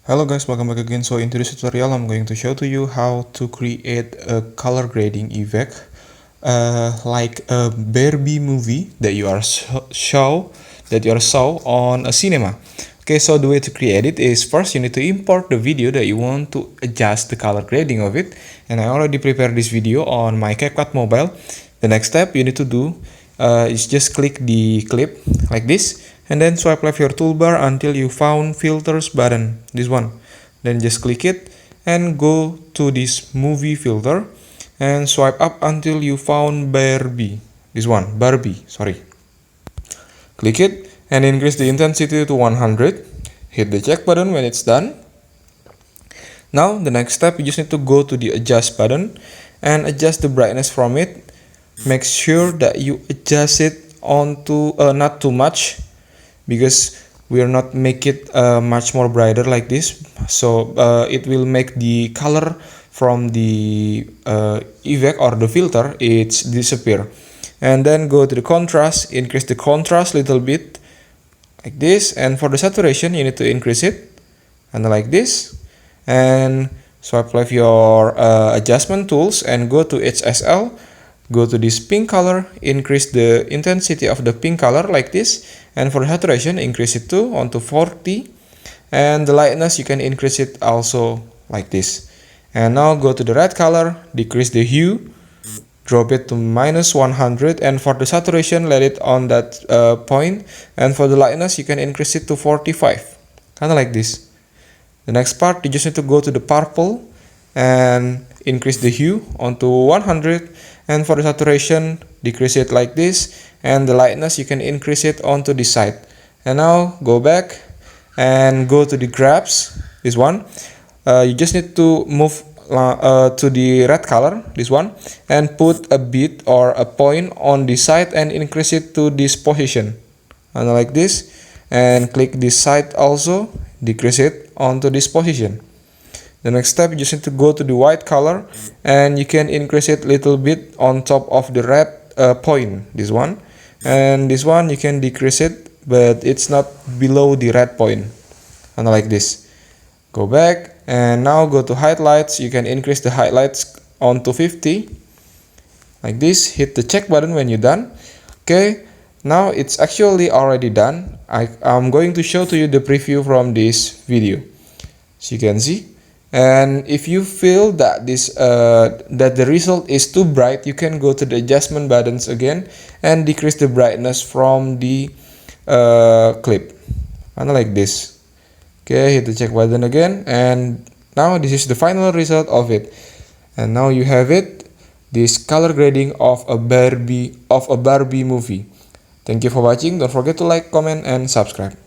Hello guys, welcome back again. So in today's tutorial, I'm going to show to you how to create a color grading effect like a Barbie movie that you are saw on a cinema. Okay, so the way to create it is first you need to import the video that you want to adjust the color grading of it. And I already prepared this video on my Capcut mobile. The next step you need to do is just click the clip like this, and then swipe left your toolbar until you found filters button, this one. Then just click it and go to this movie filter and swipe up until you found Barbie, this one, Barbie, sorry. Click it and increase the intensity to 100. Hit the check button when it's done. Now the next step, you just need to go to the adjust button and adjust the brightness from it. Make sure that you adjust it onto not too much, because we are not make it much more brighter like this, so it will make the color from the effect or the filter it's disappear. And then go to the contrast, increase the contrast a little bit like this, and for the saturation you need to increase it and like this, and swipe left your adjustment tools and go to HSL. Go to this pink color, increase the intensity of the pink color like this, and for saturation increase it to onto 40, and the lightness you can increase it also like this. And now go to the red color, decrease the hue, drop it to -100, and for the saturation let it on that point, and for the lightness you can increase it to 45, kind of like this. The next part, you just need to go to the purple and increase the hue onto 100, and for the saturation decrease it like this, and the lightness you can increase it onto this side. And now go back and go to the grabs, this one. You just need to move to the red color, this one, and put a bit or a point on this side and increase it to this position, and like this, and click this side also, decrease it onto this position. The next step, you just need to go to the white color and you can increase it a little bit on top of the red point, this one, and this one you can decrease it, but it's not below the red point, and like this. Go back and now go to highlights. You can increase the highlights onto 50 like this. Hit the check button when you're done. Okay, now it's actually already done. I'm going to show to you the preview from this video, so you can see. And if you feel that that the result is too bright, you can go to the adjustment buttons again and decrease the brightness from the clip, kind of like this. Okay, hit the check button again, and now this is the final result of it. And now you have it, this color grading of a Barbie movie. Thank you for watching. Don't forget to like, comment, and subscribe.